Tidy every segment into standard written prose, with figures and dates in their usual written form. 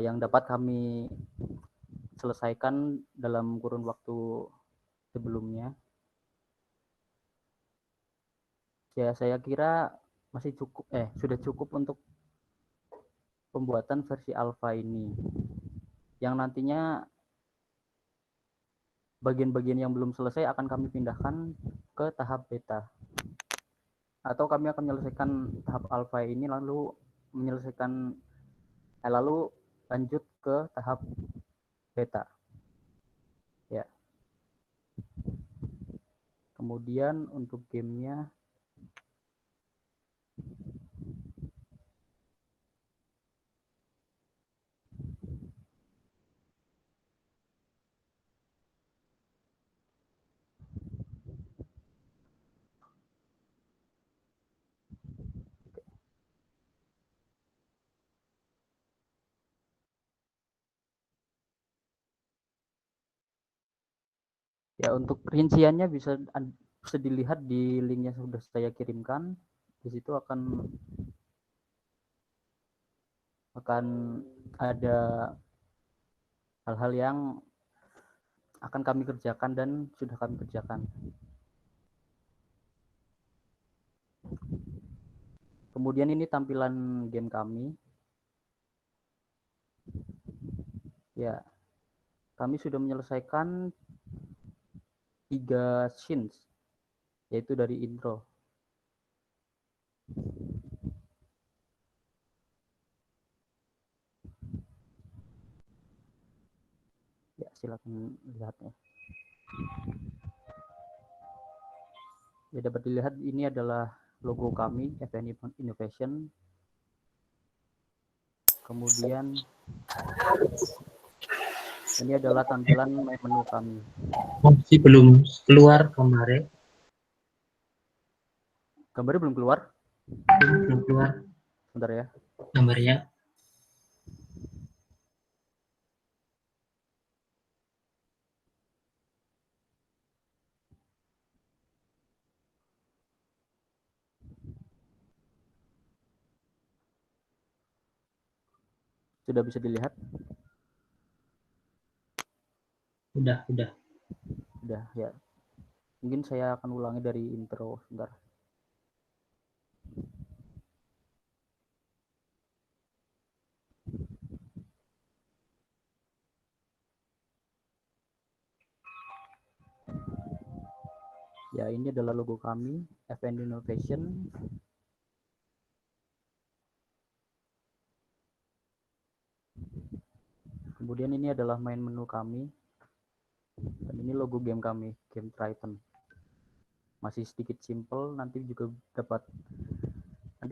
yang dapat kami selesaikan dalam kurun waktu sebelumnya. Ya, saya kira sudah cukup untuk pembuatan versi alpha ini, yang nantinya bagian-bagian yang belum selesai akan kami pindahkan ke tahap beta, atau kami akan menyelesaikan tahap alpha ini lalu lanjut ke tahap beta ya. Kemudian untuk gamenya, ya untuk rinciannya bisa dilihat di link yang sudah saya kirimkan. Di situ akan ada hal-hal yang akan kami kerjakan dan sudah kami kerjakan. Kemudian ini tampilan game kami. Ya, kami sudah menyelesaikan 3 scenes, yaitu dari intro. Ya, silakan lihatnya. Ya, dapat dilihat ini adalah logo kami, FN Innovation. Kemudian ini adalah tampilan menu kami. Masih belum keluar kemarin. Gambarnya belum keluar? Belum keluar. Bentar ya. Gambarnya. Sudah bisa dilihat? Udah. Udah ya. Mungkin saya akan ulangi dari intro sebentar. Ya, ini adalah logo kami, FN Innovation. Kemudian ini adalah main menu kami. Dan ini logo game kami, Game Triton. Masih sedikit simple, nanti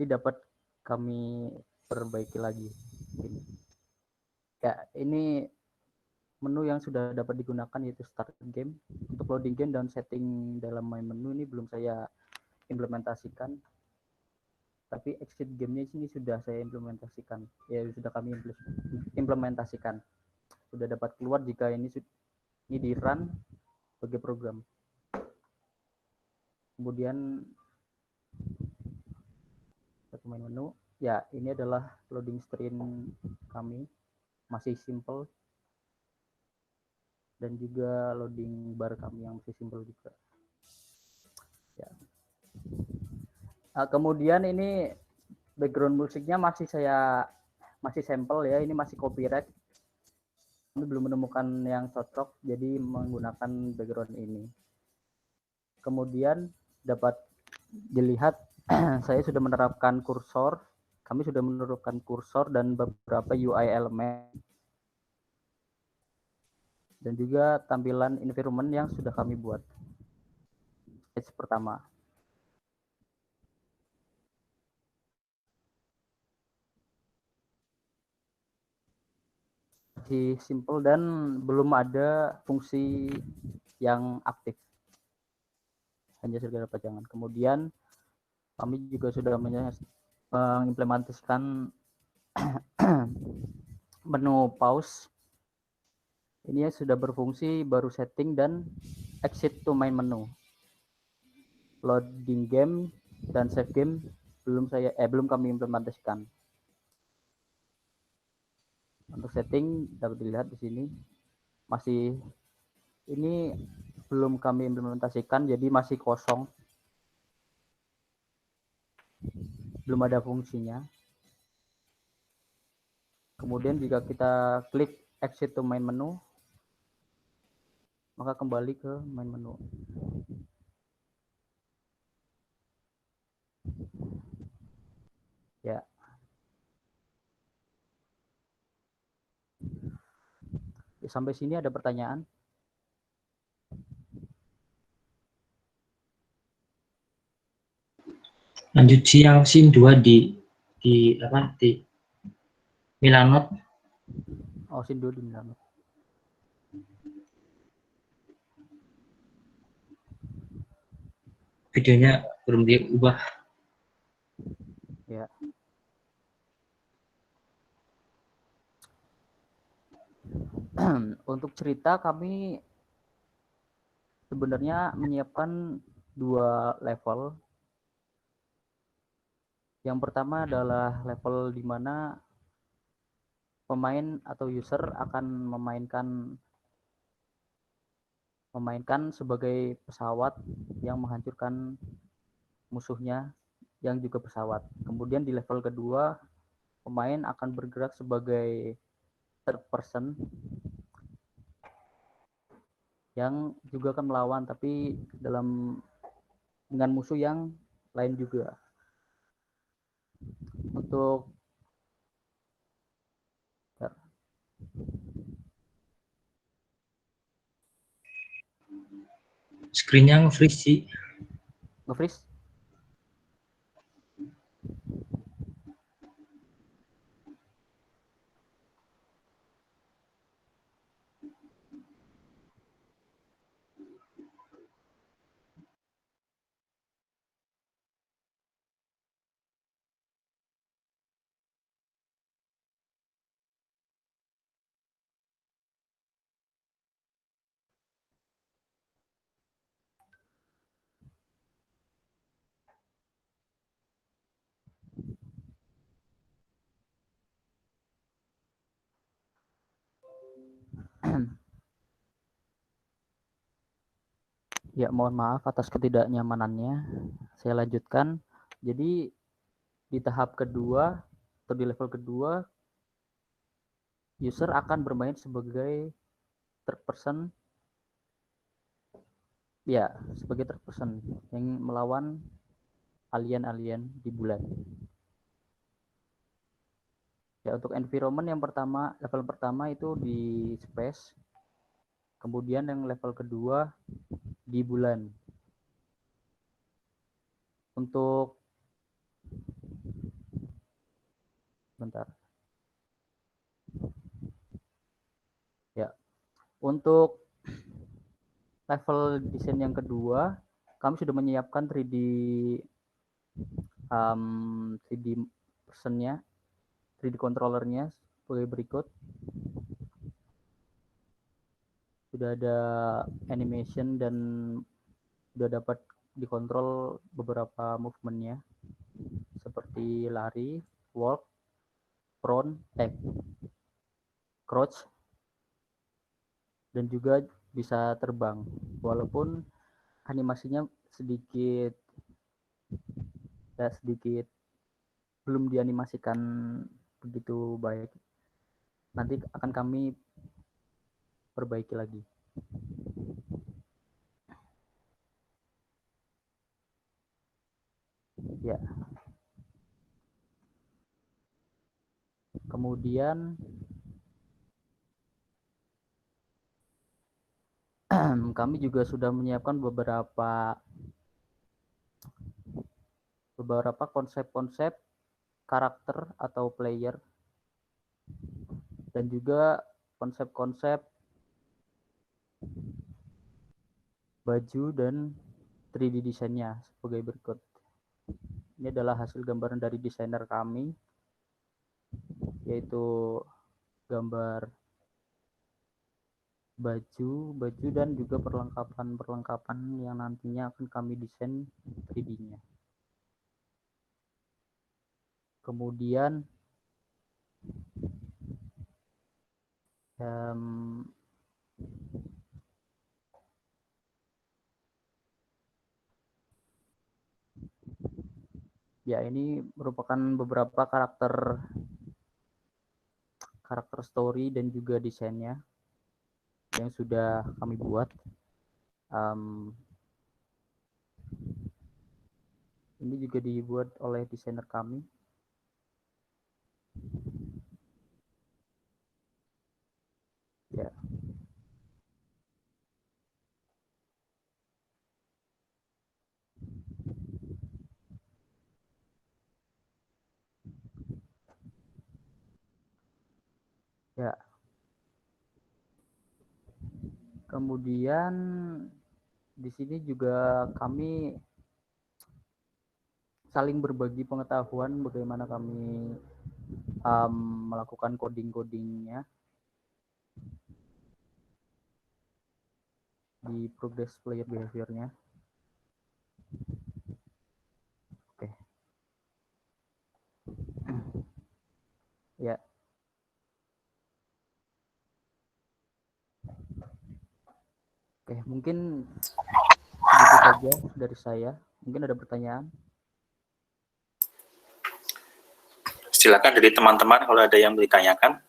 dapat kami perbaiki lagi. Ya, ini menu yang sudah dapat digunakan yaitu start game. Untuk loading game dan setting dalam main menu ini belum saya implementasikan. Tapi exit game-nya sini sudah saya implementasikan. Ya, sudah kami implementasikan. Sudah dapat keluar jika ini di run sebagai program. Kemudian satu main menu. Ya, ini adalah loading screen kami, masih simple. Dan juga loading bar kami yang masih simple juga. Ya. Kemudian ini background musiknya masih sampel ya, ini masih copyright. Kami belum menemukan yang cocok, jadi menggunakan background ini. Kemudian dapat dilihat saya sudah menerapkan kursor. Kami sudah menerapkan kursor dan beberapa UI elemen. Dan juga tampilan environment yang sudah kami buat. Stage pertama. Masih simple dan belum ada fungsi yang aktif. Hanya sekedar pajangan. Kemudian kami juga sudah mengimplementasikan menu pause. Ini sudah berfungsi, baru setting dan exit to main menu. Loading game dan save game belum kami implementasikan. Untuk setting dapat dilihat di sini masih ini belum kami implementasikan, jadi masih kosong, belum ada fungsinya. Kemudian jika kita klik exit to main menu, maka kembali ke main menu. Ya. Sampai sini ada pertanyaan? Lanjut yang scene 2 di apa di Milanot. Oh, scene 2 di Milano. Videonya belum diubah. Ya. Untuk cerita kami sebenarnya menyiapkan 2 level. Yang pertama adalah level di mana pemain atau user akan memainkan sebagai pesawat yang menghancurkan musuhnya yang juga pesawat. Kemudian di level kedua, pemain akan bergerak sebagai third person yang juga akan melawan, tapi dengan musuh yang lain juga. Untuk Screen-nya nge-freeze sih. nge-freeze. Ya, mohon maaf atas ketidaknyamanannya. Saya lanjutkan. Jadi di tahap kedua atau di level kedua, user akan bermain sebagai third person, ya, sebagai third person yang melawan alien-alien di bulan. Ya, untuk environment yang pertama, level pertama itu di space. Kemudian yang level kedua di bulan. Untuk bentar. Ya, untuk level desain yang kedua, kami sudah menyiapkan 3D personnya, 3D controllernya sebagai berikut. Sudah ada animation dan sudah dapat dikontrol beberapa movementnya seperti lari, walk, prone, crouch, dan juga bisa terbang. Walaupun animasinya sedikit belum dianimasikan begitu baik. Nanti akan kami perbaiki lagi. Ya. Kemudian kami juga sudah menyiapkan beberapa konsep-konsep karakter atau player dan juga konsep-konsep baju dan 3D desainnya sebagai berikut. Ini adalah hasil gambaran dari desainer kami, yaitu gambar baju dan juga perlengkapan yang nantinya akan kami desain 3D-nya. Kemudian Um, ya ini merupakan beberapa karakter story dan juga desainnya yang sudah kami buat. Ini juga dibuat oleh desainer kami. Ya. Ya. Kemudian di sini juga kami saling berbagi pengetahuan bagaimana kami melakukan coding-codingnya di progress player behavior-nya. Oke. Ya. Oke, mungkin segitu saja dari saya. Mungkin ada pertanyaan. Silakan dari teman-teman kalau ada yang ditanyakan.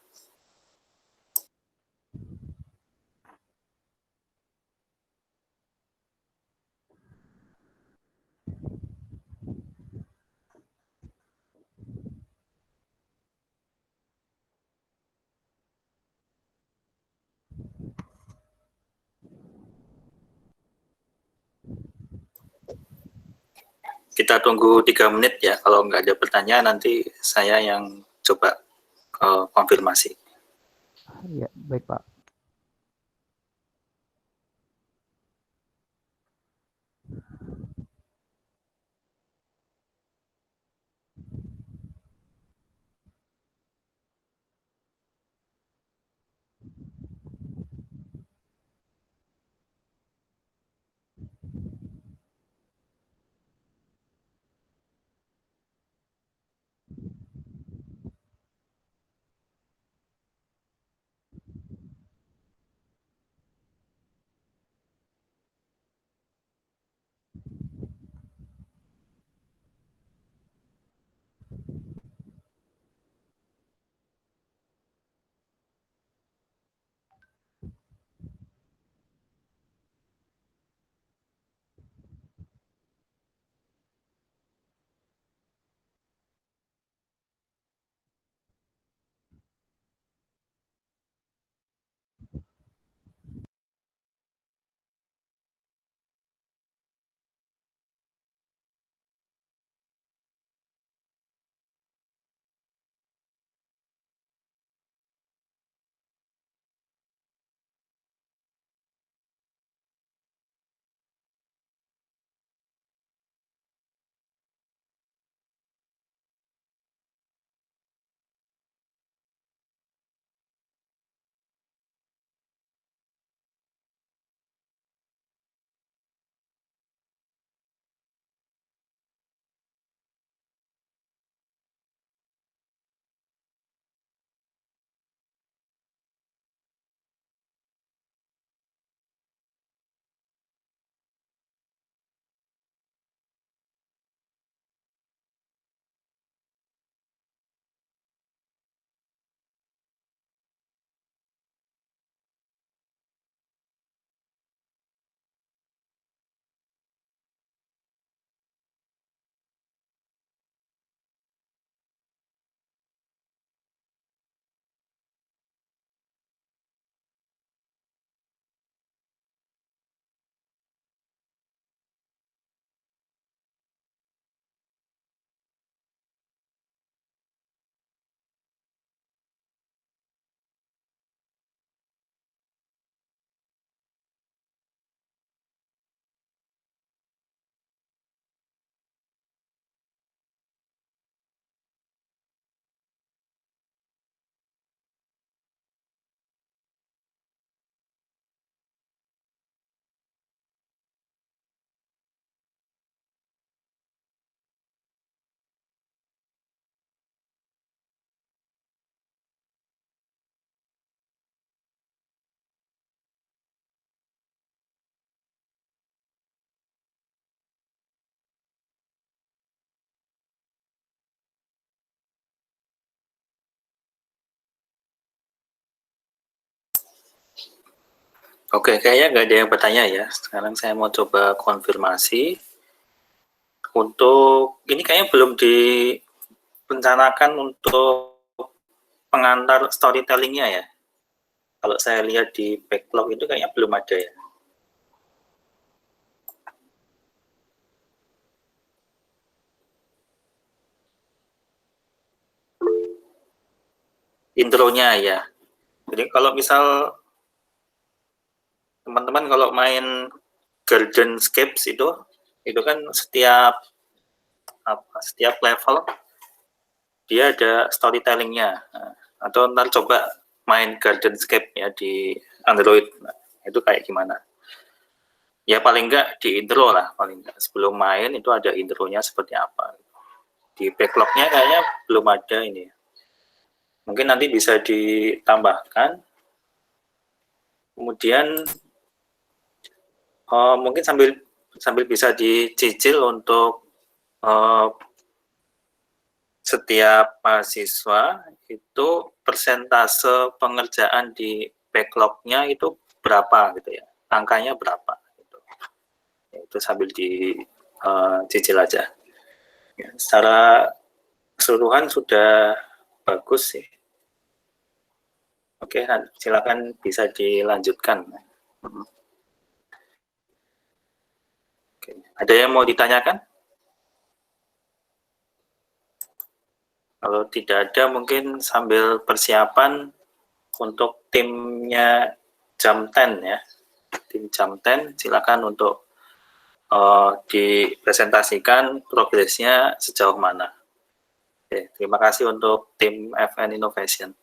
Kita tunggu 3 menit ya, kalau nggak ada pertanyaan nanti saya yang coba konfirmasi. Ya, baik Pak. Oke, kayaknya nggak ada yang bertanya ya. Sekarang saya mau coba konfirmasi. Untuk ini kayaknya belum direncanakan untuk pengantar storytellingnya ya. Kalau saya lihat di backlog itu kayaknya belum ada ya. Intronya ya. Jadi kalau misal teman-teman kalau main Gardenscapes itu kan setiap level dia ada storytellingnya. Nah, atau ntar coba main Gardenscape ya di Android. Nah, itu kayak gimana? Ya paling enggak di intro lah, paling enggak sebelum main itu ada intronya seperti apa. Di backlognya kayaknya belum ada ini. Mungkin nanti bisa ditambahkan. Kemudian mungkin sambil bisa dicicil untuk setiap mahasiswa itu persentase pengerjaan di backlognya itu berapa gitu ya, angkanya berapa gitu. Itu sambil dicicil aja. Ya, secara keseluruhan sudah bagus sih. Oke, silakan bisa dilanjutkan. Oke. Ada yang mau ditanyakan? Kalau tidak ada, mungkin sambil persiapan untuk timnya jam 10 ya. Tim jam 10, silakan untuk dipresentasikan progresnya sejauh mana. Oke, terima kasih untuk tim FN Innovation.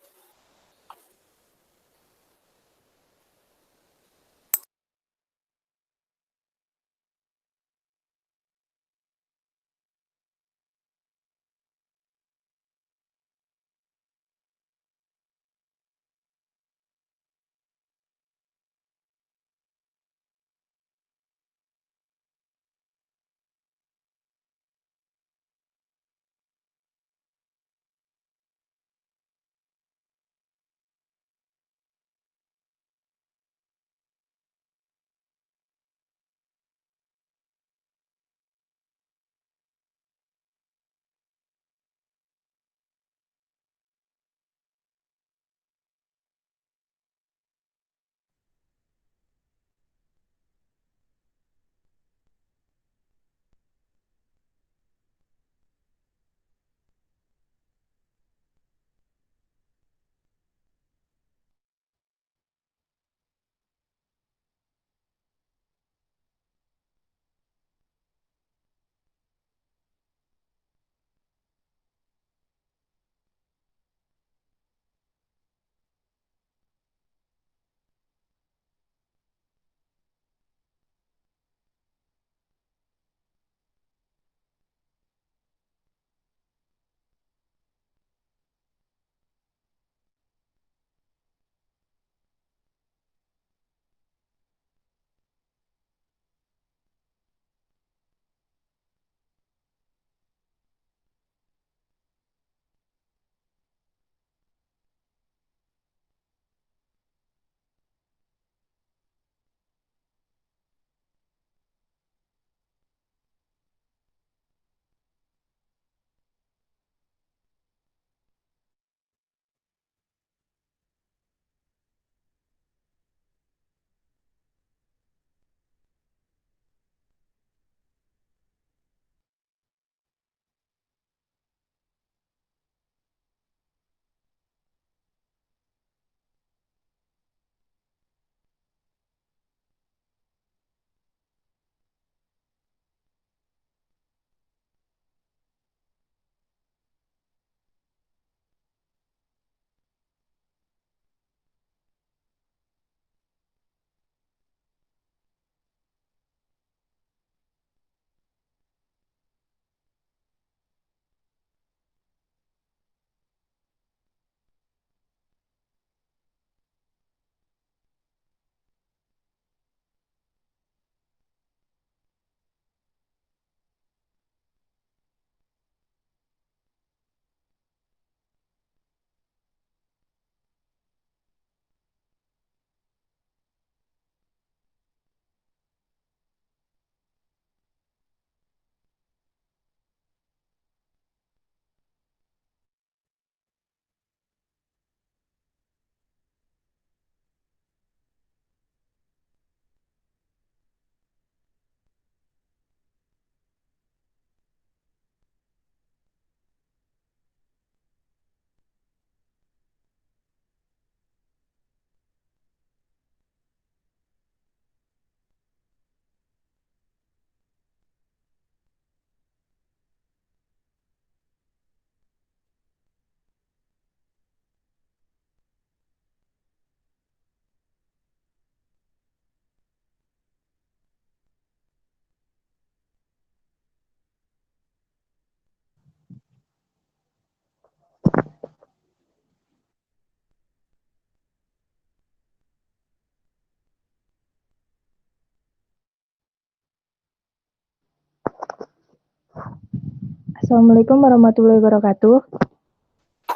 Assalamualaikum warahmatullahi wabarakatuh.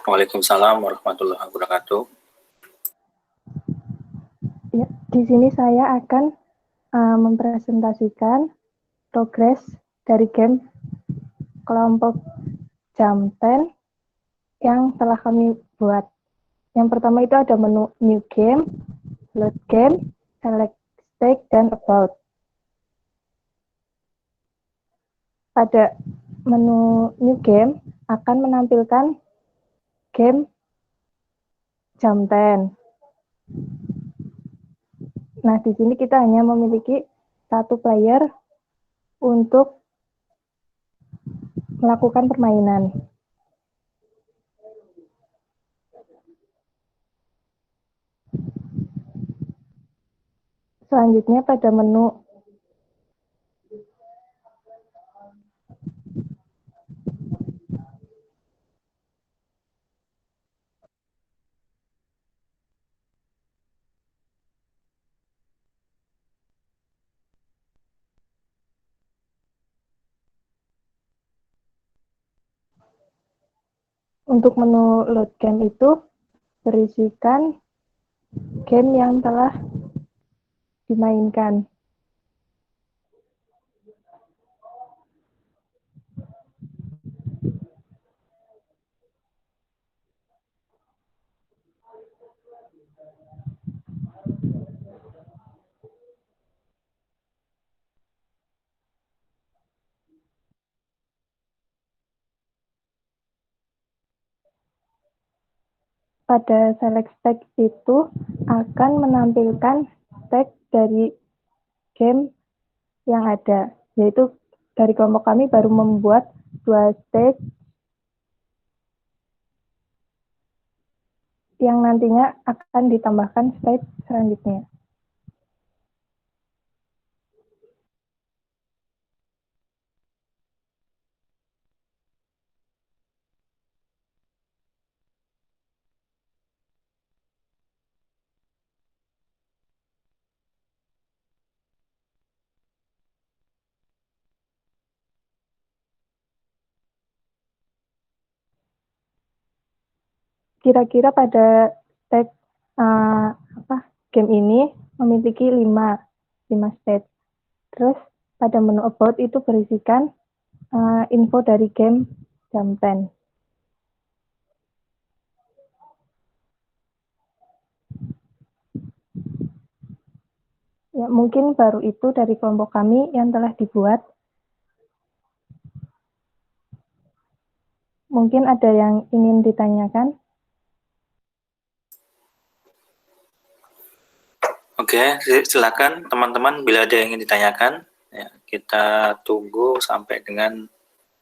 Waalaikumsalam warahmatullahi wabarakatuh. Ya, di sini saya akan mempresentasikan progres dari game kelompok Jamten yang telah kami buat. Yang pertama itu ada menu New Game, Load Game, Select Stake, dan About. Pada menu New Game akan menampilkan game Jamten. Nah, di sini kita hanya memiliki satu player untuk melakukan permainan. Selanjutnya pada menu untuk menu load game itu berisikan game yang telah dimainkan. Pada select stake itu akan menampilkan stake dari game yang ada, yaitu dari kelompok kami baru membuat 2 stake yang nantinya akan ditambahkan stake selanjutnya. Kira-kira pada stake game ini memiliki 5 stage. Terus pada menu about itu berisikan info dari game Jamten. Ya, mungkin baru itu dari kelompok kami yang telah dibuat. Mungkin ada yang ingin ditanyakan? Oke, silakan teman-teman bila ada yang ingin ditanyakan. Ya, kita tunggu sampai dengan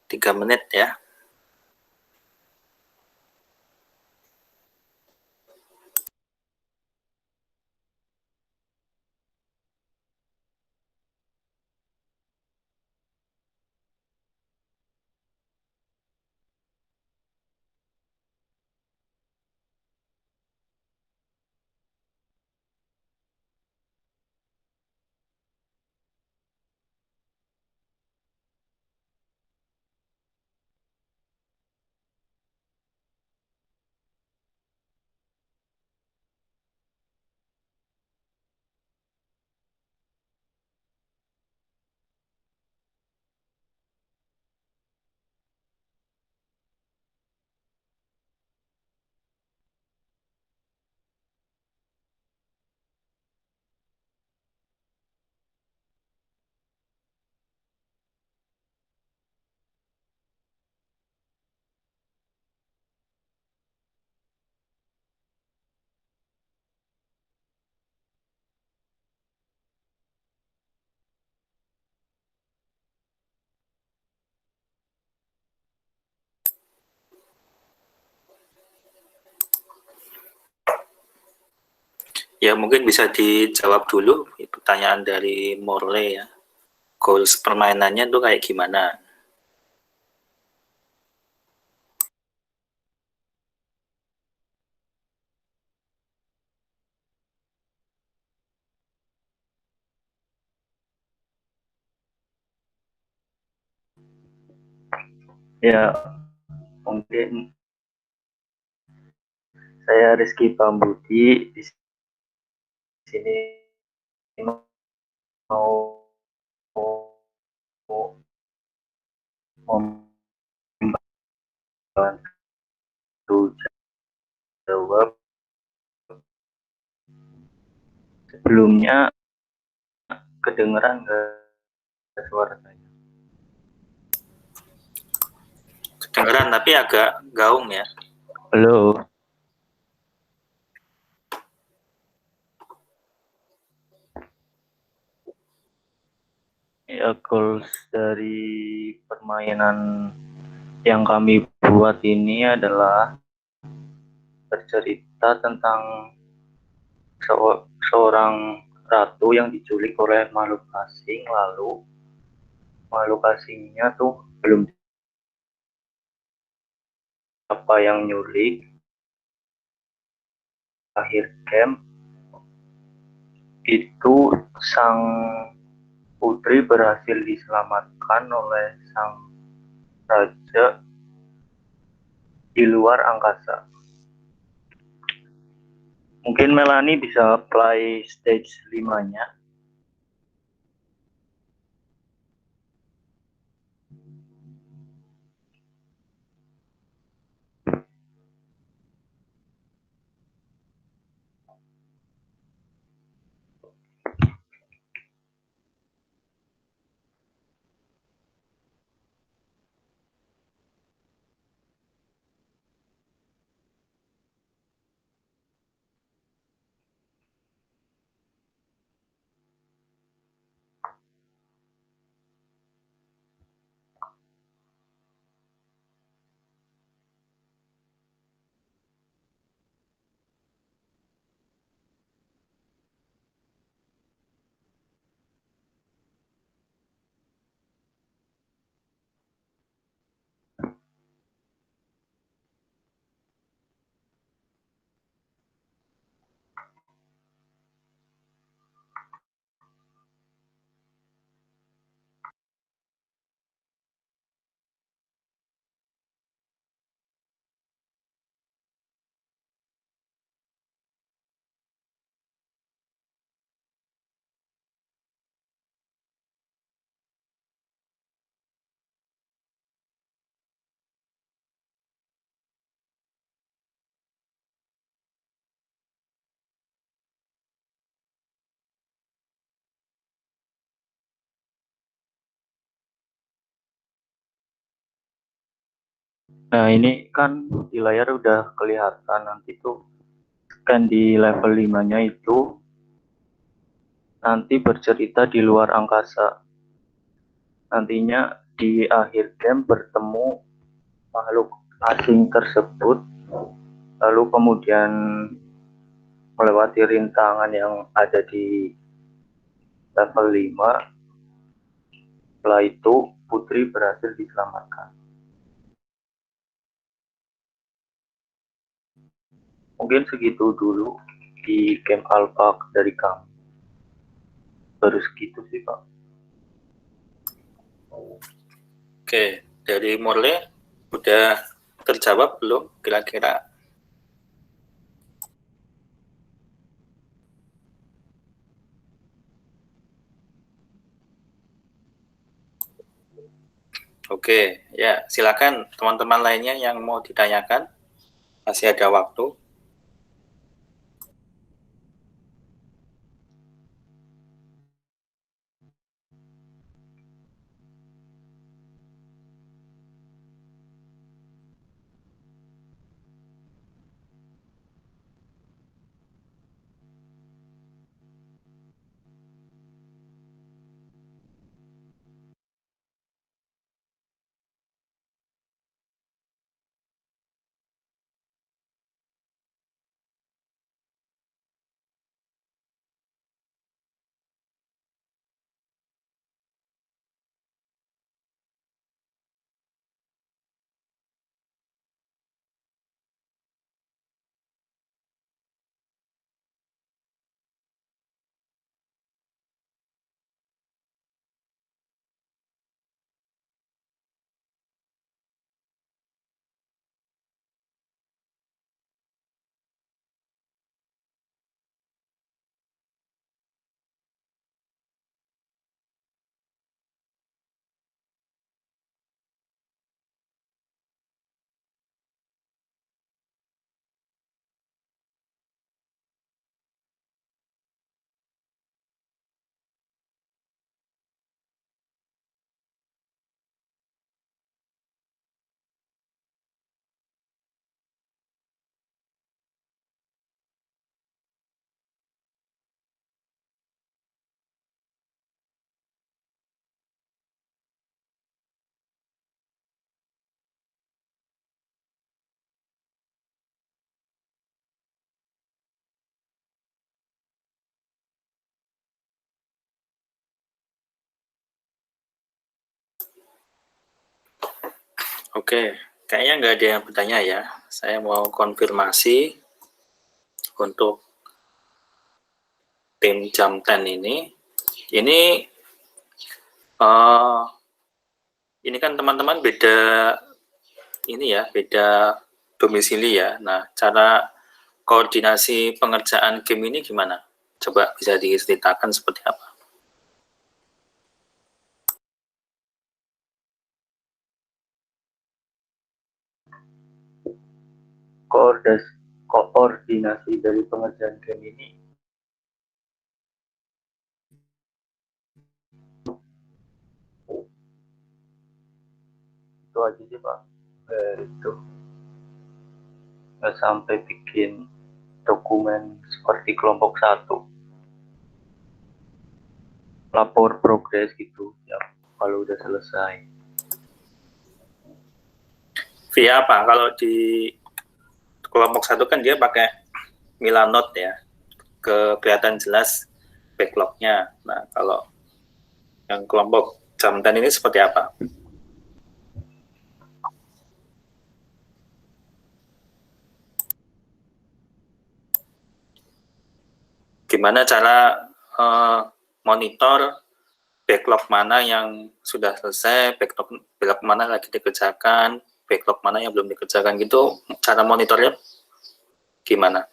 3 menit ya. Ya, mungkin bisa dijawab dulu pertanyaan dari Morley ya. Goals permainannya tuh kayak gimana? Ya, mungkin saya Rizky Pambudi di sini mau membantu jawab. Sebelumnya kedengeran nggak suara saya? Kedengeran tapi agak gaung ya. Halo. Ya, goals dari permainan yang kami buat ini adalah bercerita tentang seorang ratu yang diculik oleh makhluk asing, lalu makhluk asingnya tuh belum apa yang nyulik. Akhir game itu sang putri berhasil diselamatkan oleh sang raja di luar angkasa. Mungkin Melanie bisa play stage 5-nya. Nah, ini kan di layar udah kelihatan, nanti tuh kan di level 5-nya itu nanti bercerita di luar angkasa. Nantinya di akhir game bertemu makhluk asing tersebut, lalu kemudian melewati rintangan yang ada di level 5. Setelah itu putri berhasil diselamatkan. Mungkin segitu dulu di game alpha dari kami. Baru segitu sih, Pak. Oke, dari Morle udah terjawab belum kira-kira? Oke, ya silakan teman-teman lainnya yang mau ditanyakan, masih ada waktu. Oke, kayaknya nggak ada yang bertanya ya. Saya mau konfirmasi untuk tim jam 10 ini. Ini uh, ini kan teman-teman beda ini ya, beda domisili ya. Nah, cara koordinasi pengerjaan game ini gimana? Coba bisa diceritakan seperti apa? Koordinasi dari pengerjaan game ini itu aja sih Pak. Itu nggak sampai bikin dokumen seperti kelompok 1, lapor progres gitu ya kalau udah selesai. Via apa? Kalau di kelompok 1 kan dia pakai Milanote ya, kelihatan jelas backlognya. Nah, kalau yang kelompok jam 10 ini seperti apa? Gimana cara monitor backlog mana yang sudah selesai, backlog mana lagi dikerjakan, backlog mana yang belum dikerjakan gitu, cara monitornya gimana?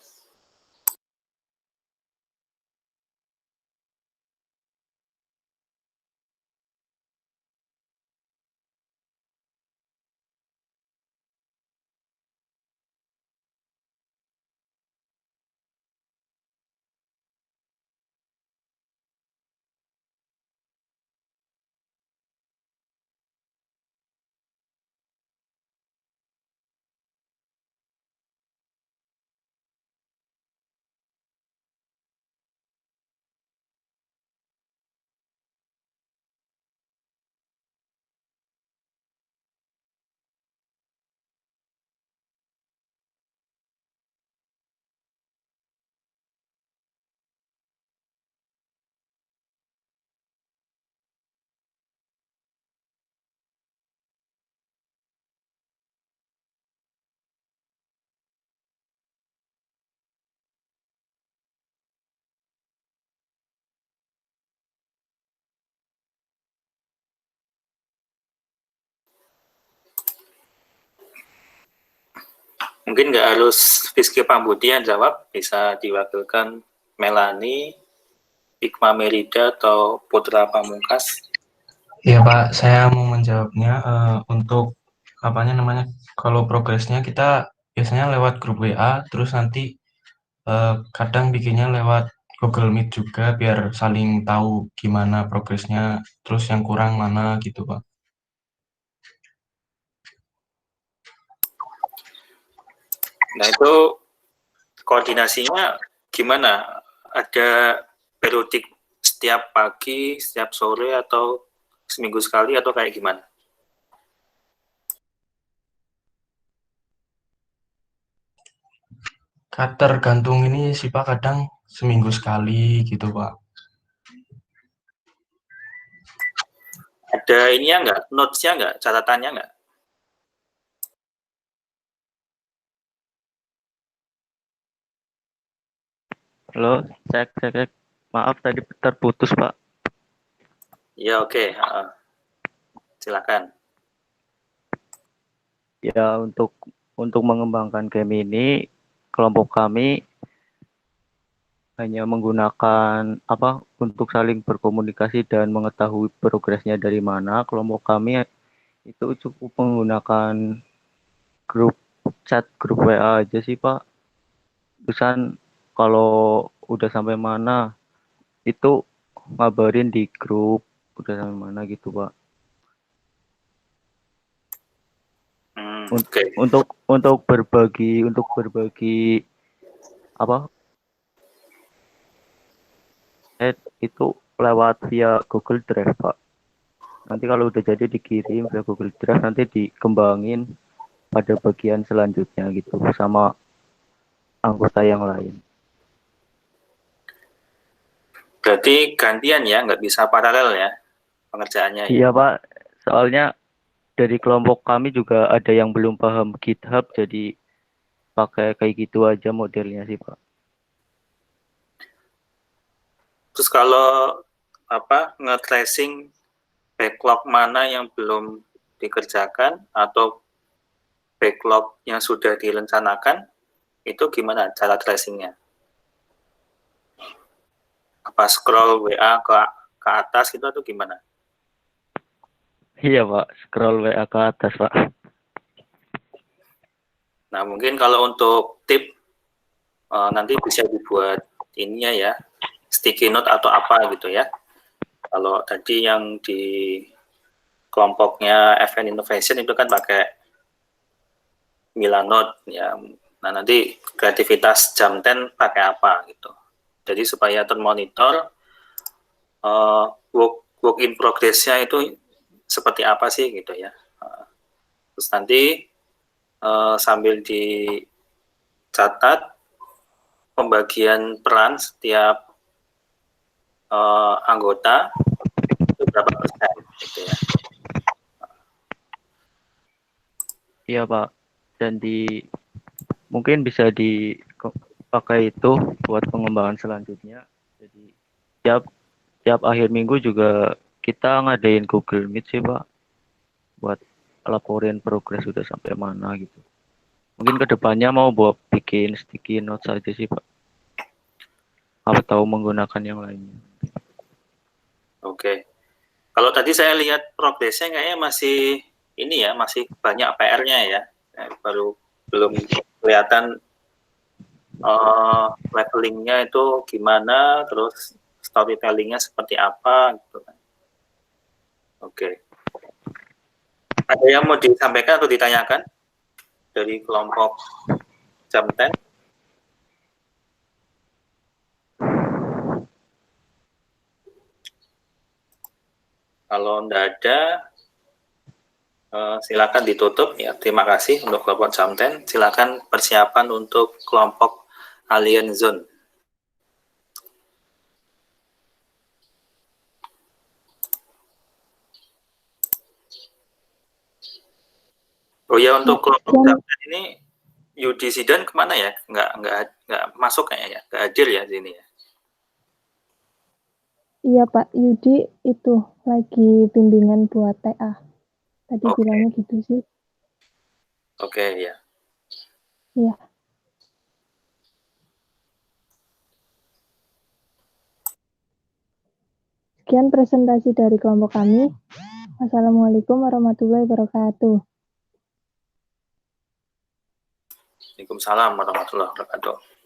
Mungkin nggak harus Rizky Pambudi yang jawab, bisa diwakilkan Melani, Hikmah Merida, atau Putra Pamungkas. Iya Pak, saya mau menjawabnya untuk apanya namanya, kalau progresnya kita biasanya lewat grup WA, terus nanti kadang bikinnya lewat Google Meet juga biar saling tahu gimana progresnya, terus yang kurang mana gitu Pak. Nah, itu koordinasinya gimana? Ada periodik setiap pagi, setiap sore, atau seminggu sekali, atau kayak gimana? Tergantung ini sih Pak, kadang seminggu sekali gitu Pak. Ada ininya nggak? Notes-nya nggak? Catatannya nggak? Halo, cek. Maaf tadi terputus, Pak. Ya, oke. Silakan. Ya, untuk mengembangkan game ini, kelompok kami hanya menggunakan untuk saling berkomunikasi dan mengetahui progresnya dari mana. Kelompok kami itu cukup menggunakan grup chat, grup WA aja sih, Pak. Terusan kalau udah sampai mana itu ngabarin di grup udah sampai mana gitu, Pak. Oke. Untuk berbagi apa itu lewat via Google Drive, Pak. Nanti kalau udah jadi dikirim via Google Drive, nanti dikembangin pada bagian selanjutnya gitu sama anggota yang lain. Berarti gantian ya, nggak bisa paralel ya pengerjaannya ya? Iya, Pak. Soalnya dari kelompok kami juga ada yang belum paham GitHub, jadi pakai kayak gitu aja modelnya sih, Pak. Terus kalau nge-tracing backlog mana yang belum dikerjakan atau backlog yang sudah direncanakan, itu gimana cara tracingnya? Apa scroll WA ke atas gitu atau gimana? Iya, Pak. Scroll WA ke atas, Pak. Nah, mungkin kalau untuk tip nanti bisa dibuat ininya ya, sticky note atau apa gitu ya. Kalau tadi yang di kelompoknya FN Innovation itu kan pakai Milanote ya. Nah, nanti kreativitas jam 10 pakai apa gitu. Jadi supaya termonitor work in progress-nya itu seperti apa sih gitu ya. Terus nanti sambil dicatat pembagian peran setiap anggota itu berapa persen gitu ya. Iya, Pak. Dan mungkin bisa dipakai itu buat pengembangan selanjutnya. Jadi tiap akhir minggu juga kita ngadain Google Meet sih, Pak, buat laporin progres sudah sampai mana gitu. Mungkin kedepannya mau buat bikin sticky notes aja sih, Pak. Atau menggunakan yang lainnya. Oke. Kalau tadi saya lihat progresnya kayaknya masih ini ya, masih banyak PR-nya ya. Baru belum kelihatan levelingnya itu gimana, terus storytellingnya seperti apa gitu kan. Oke. Ada yang mau disampaikan atau ditanyakan dari kelompok jam 10? Kalau tidak ada, silakan ditutup ya. Terima kasih untuk kelompok jam 10. Silakan persiapan untuk kelompok Alien Zone. Oh ya, untuk kelompok jam 10 ini Yudi Sidan kemana ya? Nggak masuk kayaknya ya, nggak hadir ya di sini ya. Iya Pak, Yudi itu lagi bimbingan buat TA. Tadi Oke. bilangnya gitu sih. Oke ya. Iya. Sekian presentasi dari kelompok kami. Wassalamualaikum warahmatullahi wabarakatuh. Waalaikumsalam warahmatullahi wabarakatuh.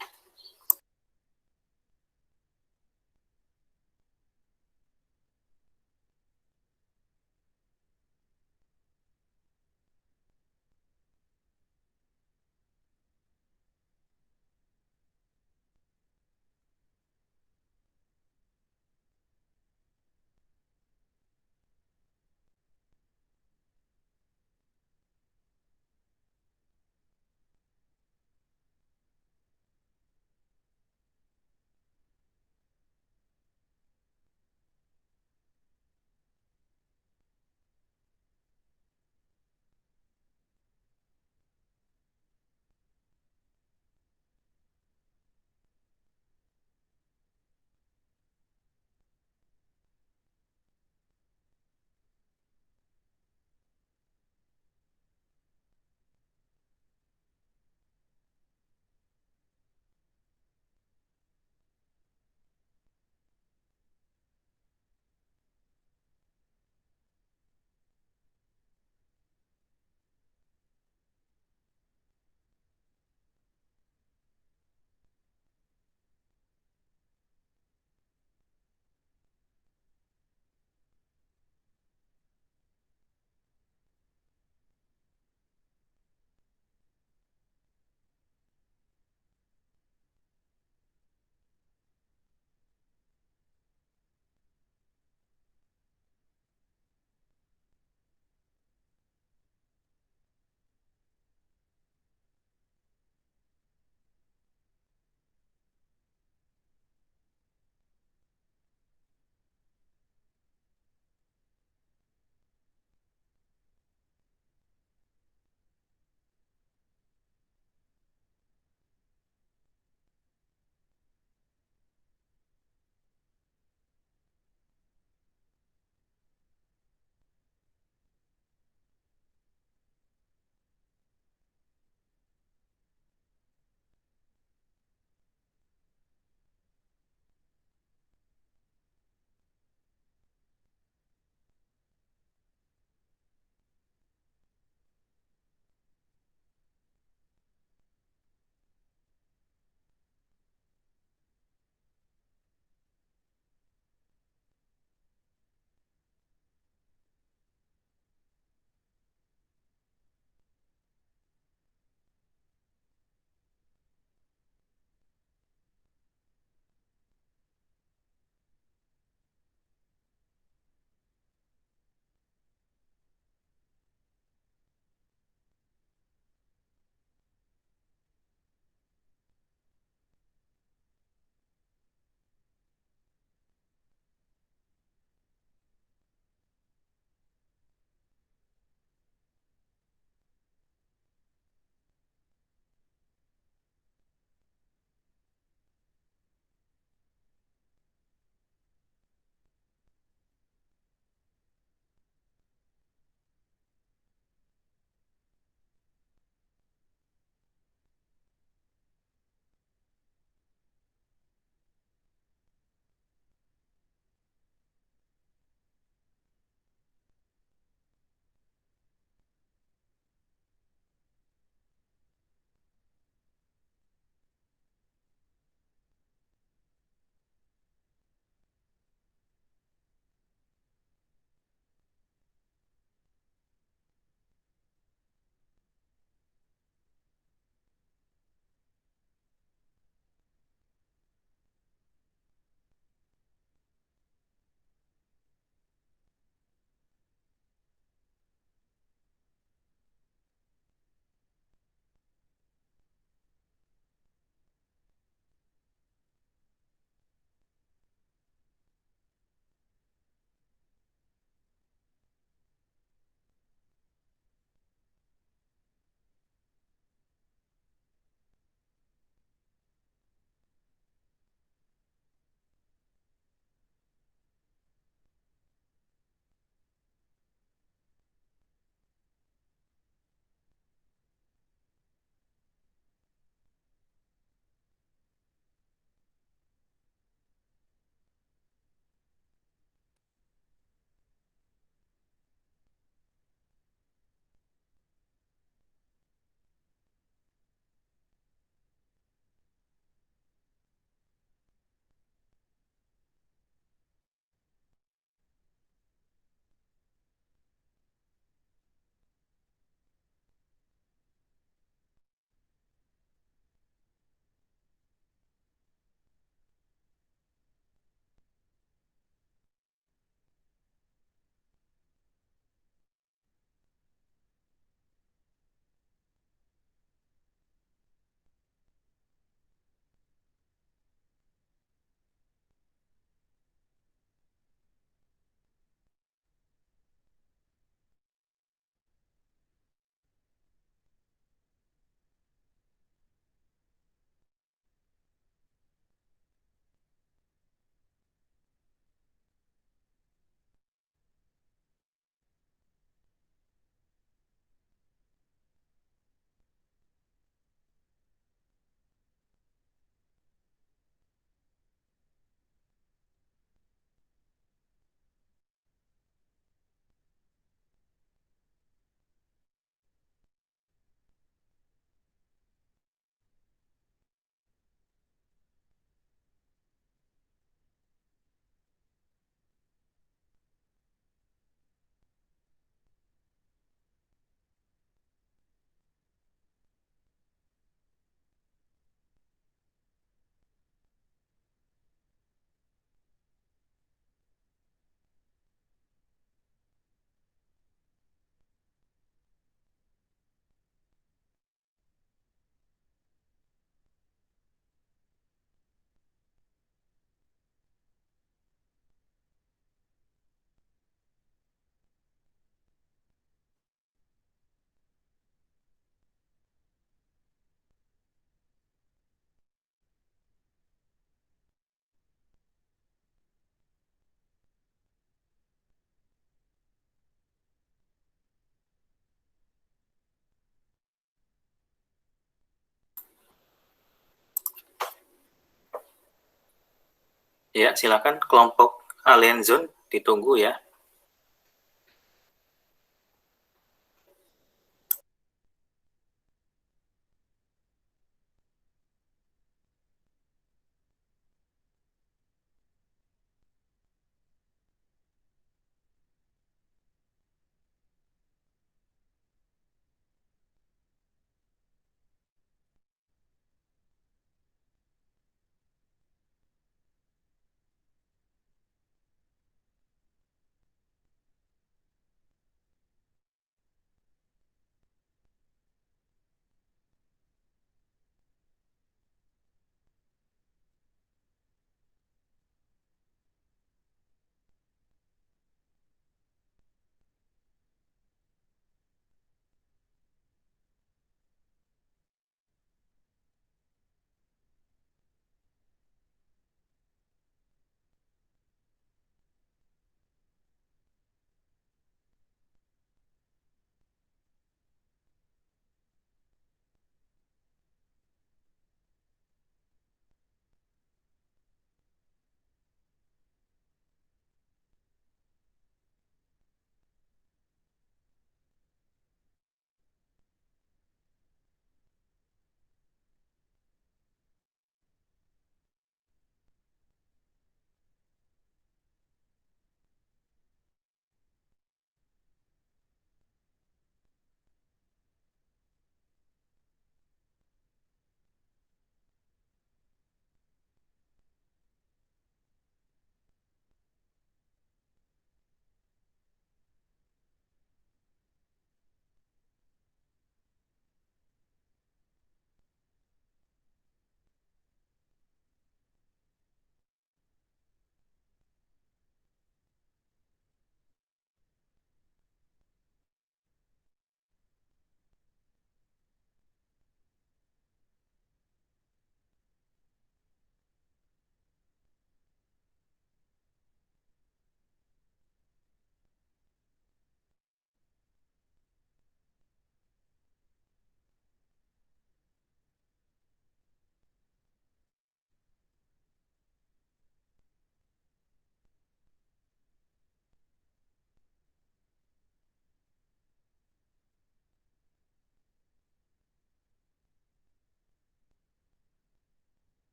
Ya, silakan kelompok Alien Zone ditunggu ya.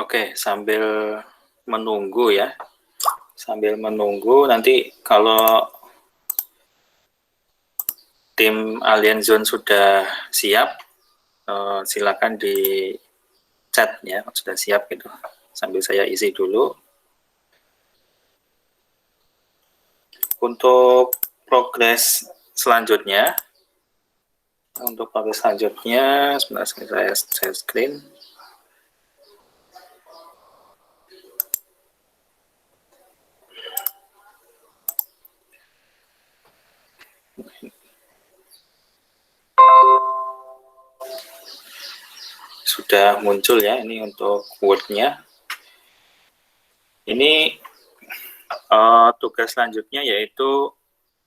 Oke, sambil menunggu ya. Sambil menunggu nanti kalau tim Alien Zone sudah siap, silakan di chat ya, sudah siap gitu. Sambil saya isi dulu. Untuk progres selanjutnya, sebentar saya share screen. Sudah muncul ya, ini untuk Word-nya. Ini tugas selanjutnya yaitu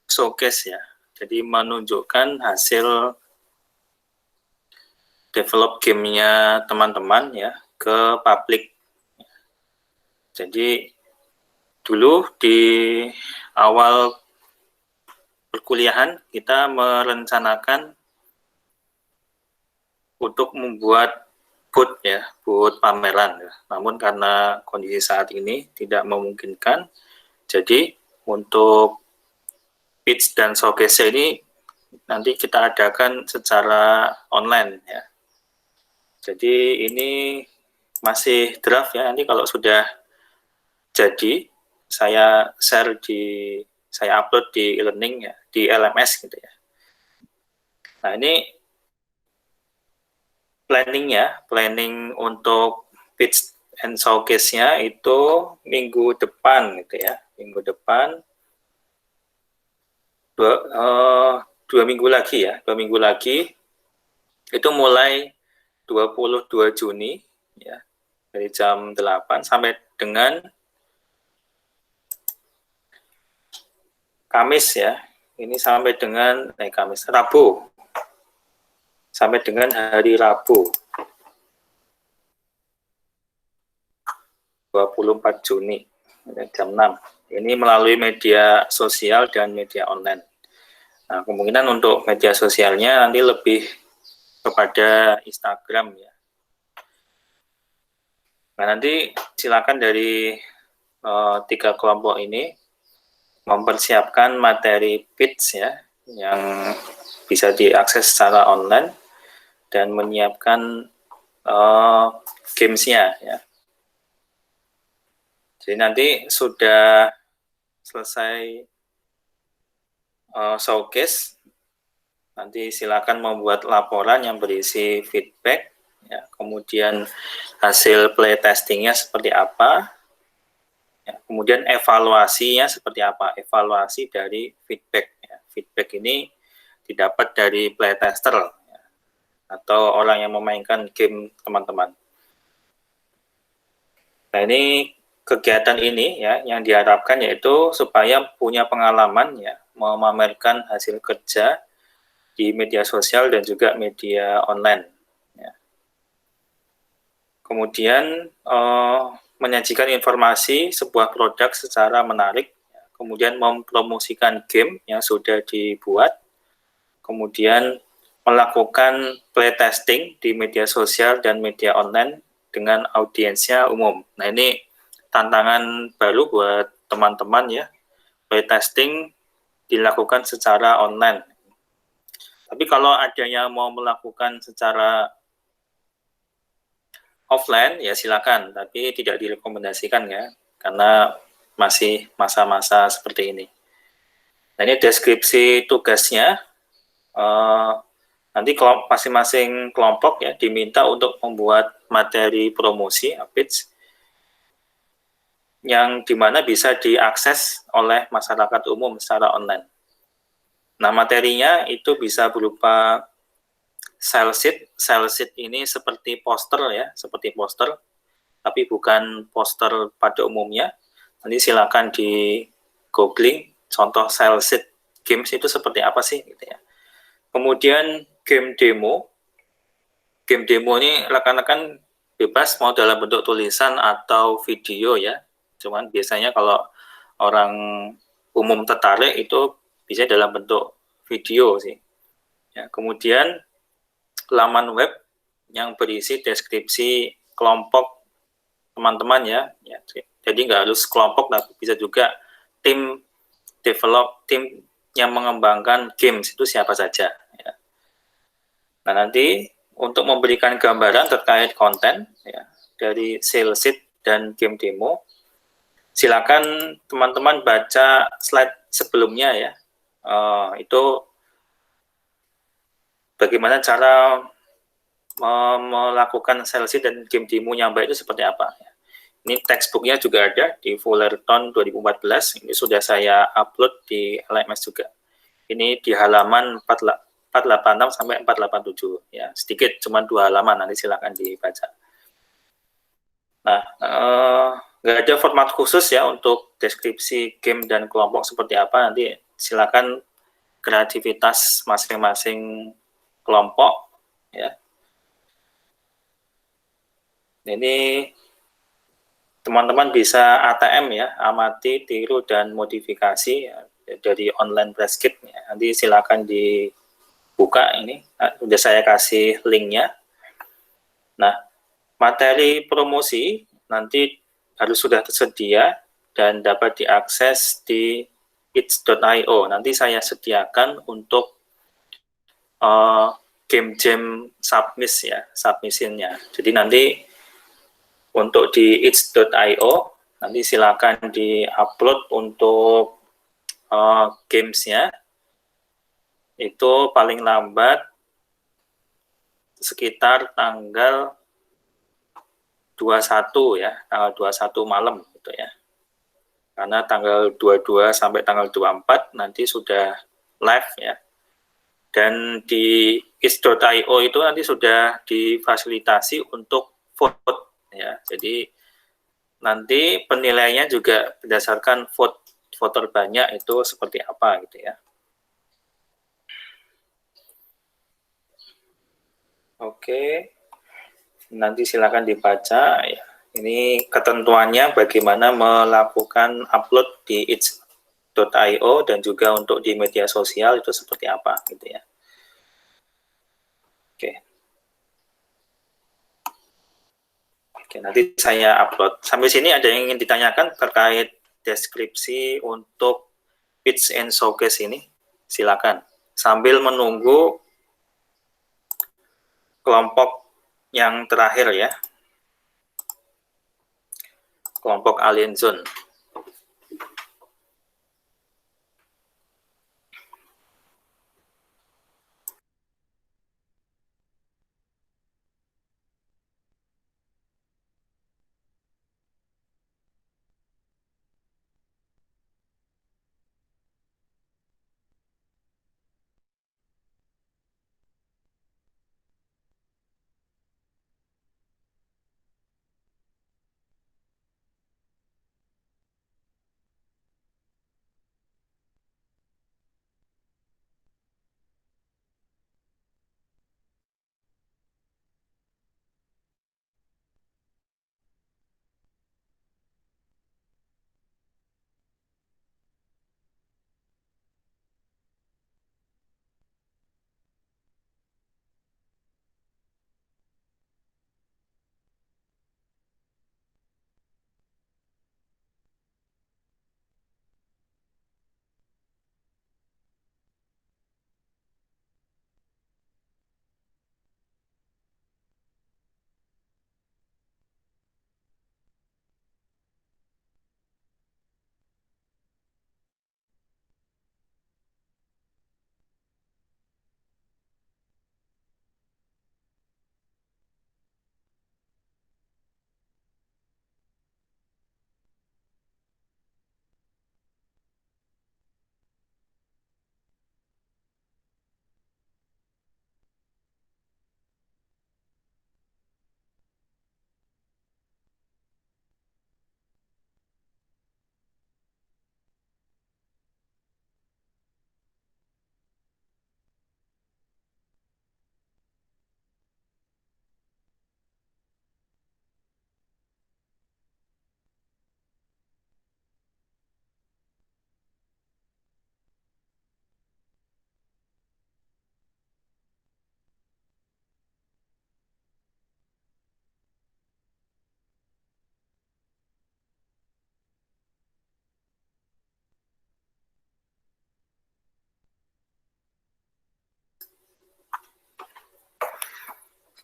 showcase ya. Jadi menunjukkan hasil develop gamenya teman-teman ya ke publik. Jadi dulu di awal perkuliahan kita merencanakan untuk membuat booth ya, booth pameran. Namun karena kondisi saat ini tidak memungkinkan, jadi untuk pitch dan showcase ini nanti kita adakan secara online ya. Jadi ini masih draft ya, nanti kalau sudah jadi saya upload di e-learning ya, di LMS gitu ya. Nah ini planning untuk pitch and showcase-nya itu minggu depan gitu ya, minggu depan dua minggu lagi ya, 2 minggu lagi itu mulai 22 Juni ya, dari jam 8 sampai dengan Kamis ya, ini sampai dengan Rabu, sampai dengan hari Rabu 24 Juni jam 6. Ini melalui media sosial dan media online. Nah, kemungkinan untuk media sosialnya nanti lebih kepada Instagram ya. Nah, nanti silakan dari 3 kelompok ini mempersiapkan materi pitch ya, yang bisa diakses secara online dan menyiapkan games-nya ya. Jadi nanti sudah selesai showcase, nanti silakan membuat laporan yang berisi feedback ya, kemudian hasil playtestingnya seperti apa ya, kemudian evaluasinya seperti apa, evaluasi dari feedback ya. Feedback ini didapat dari playtester ya, atau orang yang memainkan game teman-teman. Nah, ini kegiatan ini ya yang diharapkan yaitu supaya punya pengalaman ya memamerkan hasil kerja di media sosial dan juga media online ya. Kemudian menyajikan informasi sebuah produk secara menarik ya. Kemudian mempromosikan game yang sudah dibuat, kemudian melakukan playtesting di media sosial dan media online dengan audiensnya umum. Nah, ini tantangan baru buat teman-teman ya, playtesting dilakukan secara online. Tapi kalau ada yang mau melakukan secara offline ya silakan, tapi tidak direkomendasikan ya, karena masih masa-masa seperti ini. Nah, ini deskripsi tugasnya. Nanti masing-masing kelompok ya diminta untuk membuat materi promosi pitch yang dimana bisa diakses oleh masyarakat umum secara online. Nah, materinya itu bisa berupa sales sheet ini seperti poster ya, seperti poster, tapi bukan poster pada umumnya. Nanti silakan di googling contoh sales sheet games itu seperti apa sih gitu ya. Kemudian game demo ini rekan-rekan bebas mau dalam bentuk tulisan atau video ya. Cuman biasanya kalau orang umum tertarik itu bisa dalam bentuk video sih. Ya, kemudian laman web yang berisi deskripsi kelompok teman-teman ya. Jadi nggak harus kelompok, tapi bisa juga tim tim yang mengembangkan games itu siapa saja. Ya. Nah, nanti untuk memberikan gambaran terkait konten ya, dari sales sheet dan game demo, silakan teman-teman baca slide sebelumnya ya. Itu bagaimana cara melakukan sales sheet dan game demo yang baik itu seperti apa. Ini textbooknya juga ada di Fullerton 2014. Ini sudah saya upload di LMS juga. Ini di halaman 486 sampai 487. Ya, sedikit, cuma 2 halaman. Nanti silakan dibaca. Nah, nggak ada format khusus ya untuk deskripsi game dan kelompok seperti apa. Nanti silakan kreativitas masing-masing kelompok. Ya. Ini teman-teman bisa ATM ya, amati, tiru, dan modifikasi ya, dari online press kit. Ya. Nanti silakan dibuka ini, sudah saya kasih linknya. Nah, materi promosi nanti harus sudah tersedia dan dapat diakses di its.io. Nanti saya sediakan untuk game jam submissionnya. Jadi nanti untuk di its.io nanti silakan di-upload untuk gamesnya itu paling lambat sekitar tanggal 21 ya, tanggal 21 malam gitu ya. Karena tanggal 22 sampai tanggal 24 nanti sudah live ya. Dan di its.io itu nanti sudah difasilitasi untuk vote ya. Jadi nanti penilaiannya juga berdasarkan vote terbanyak itu seperti apa gitu ya. Oke, nanti silakan dibaca ya. Ini ketentuannya bagaimana melakukan upload di its.io dan juga untuk di media sosial itu seperti apa gitu ya. Oke, nanti saya upload. Sampai sini ada yang ingin ditanyakan terkait deskripsi untuk pitch and showcase ini? Silakan. Sambil menunggu kelompok yang terakhir ya. Kelompok Alien Zone.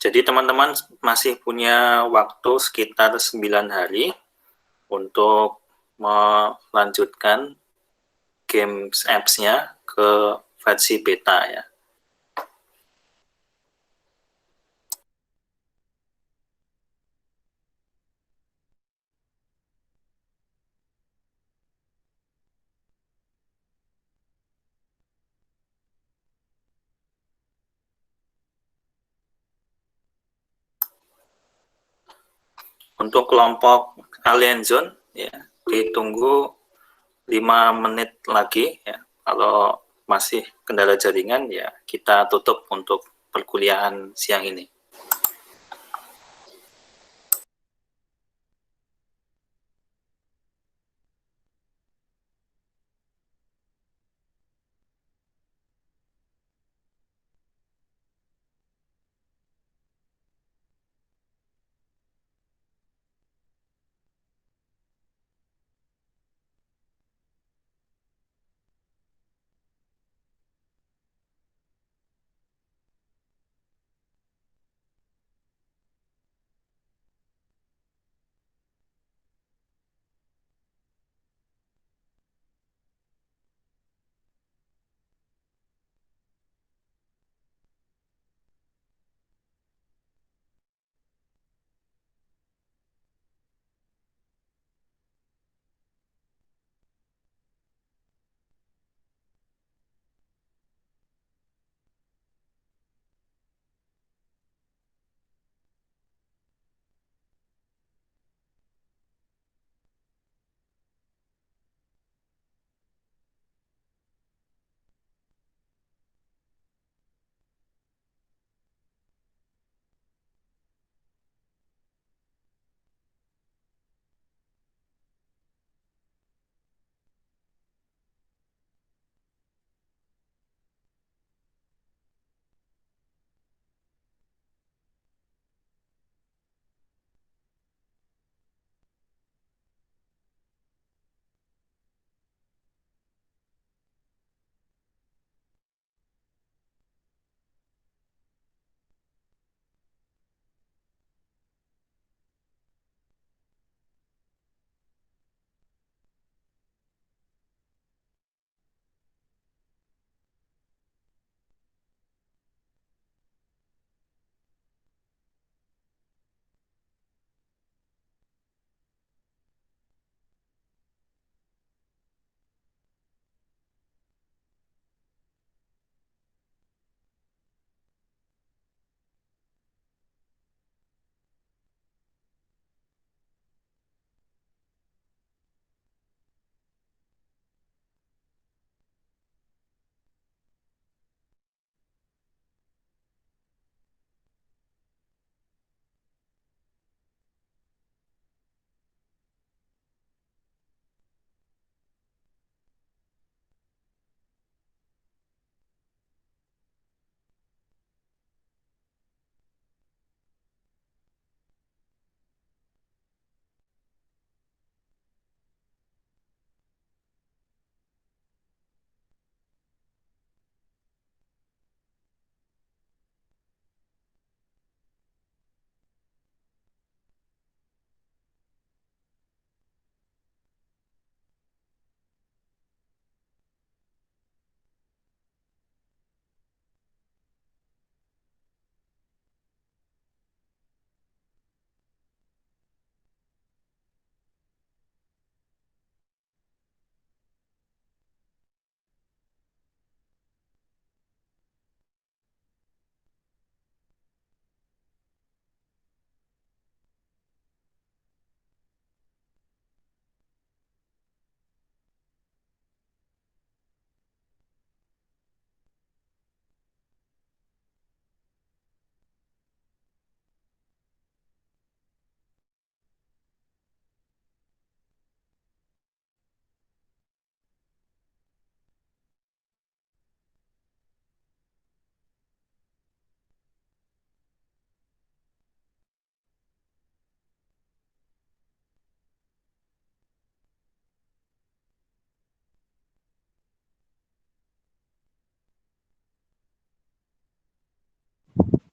Jadi teman-teman masih punya waktu sekitar 9 hari untuk melanjutkan games apps-nya ke versi beta ya. Untuk kelompok Alien Zone ya, ditunggu 5 menit lagi ya. Kalau masih kendala jaringan ya kita tutup untuk perkuliahan siang ini.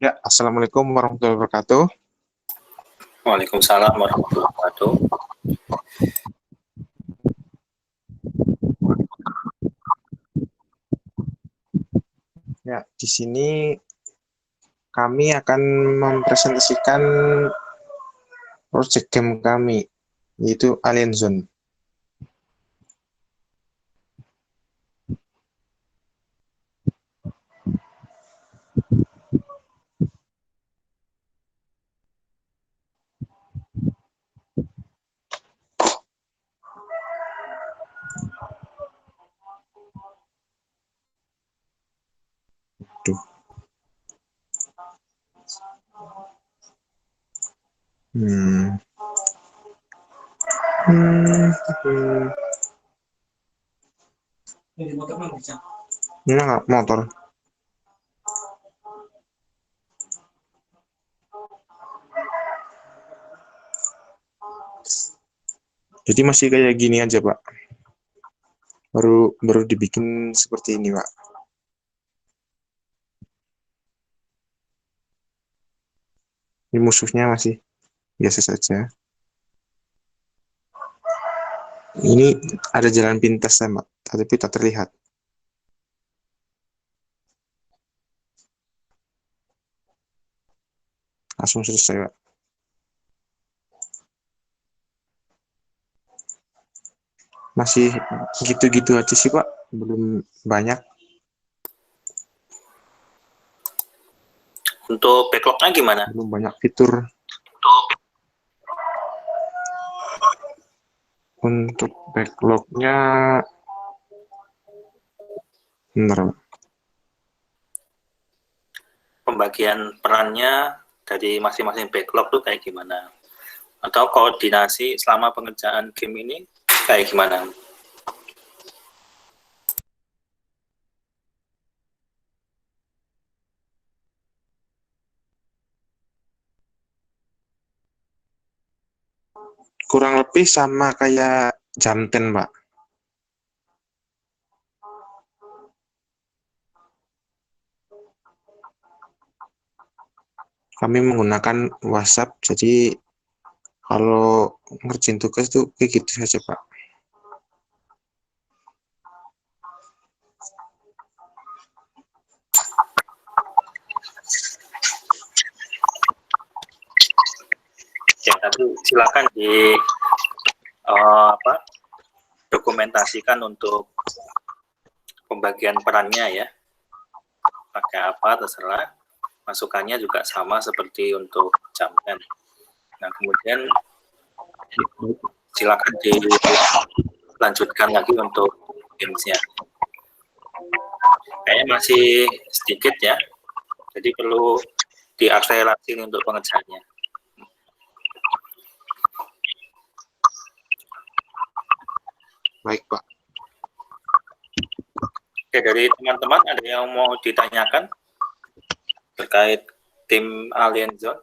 Ya, Assalamualaikum warahmatullahi wabarakatuh. Waalaikumsalam warahmatullahi wabarakatuh. Ya, di sini kami akan mempresentasikan project game kami, yaitu Alien Zone. Tuh. Ini nggak motor. Jadi masih kayak gini aja, Pak. Baru dibikin seperti ini, Pak. Ini musuhnya masih biasa saja. Ini ada jalan pintas, Pak, tapi tak terlihat. Langsung selesai, Pak. Masih gitu-gitu aja sih, Pak. Belum banyak. Untuk backlognya gimana? Belum banyak fitur. Untuk backlognya, benar, Pak. Pembagian perannya dari masing-masing backlog tuh kayak gimana? Atau koordinasi selama pengerjaan game ini kayak gimana? Kurang lebih sama kayak Jamten, Pak. Kami menggunakan WhatsApp, jadi kalau ngerjain tugas tuh kayak gitu saja, Pak. Ya, nanti silakan dokumentasikan untuk pembagian perannya ya. Pakai apa terserah. Masukannya juga sama seperti untuk Jamten. Nah, kemudian silakan dilanjutkan lagi untuk gamesnya. Kayaknya masih sedikit ya, jadi perlu diakselerasi untuk pengerjaannya. Baik, Pak. Oke, dari teman-teman ada yang mau ditanyakan terkait tim Alien Zone?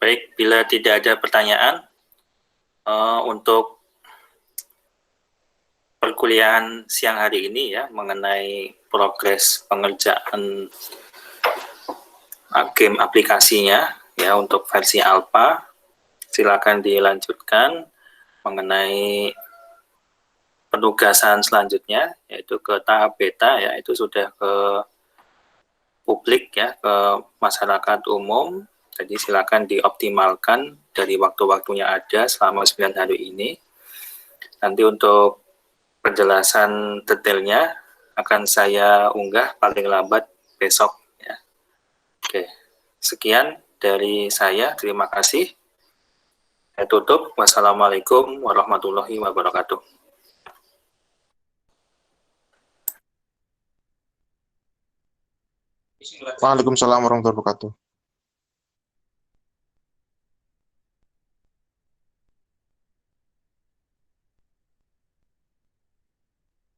Baik, bila tidak ada pertanyaan, untuk perkuliahan siang hari ini ya mengenai progres pengerjaan game aplikasinya ya untuk versi alpha, silakan dilanjutkan mengenai penugasan selanjutnya yaitu ke tahap beta ya, itu sudah ke publik ya, ke masyarakat umum. Jadi silakan dioptimalkan dari waktu-waktunya ada selama 9 hari ini. Nanti untuk penjelasan detailnya akan saya unggah paling lambat besok ya. Oke, sekian dari saya. Terima kasih. Saya tutup. Wassalamualaikum warahmatullahi wabarakatuh. Waalaikumsalam warahmatullahi wabarakatuh.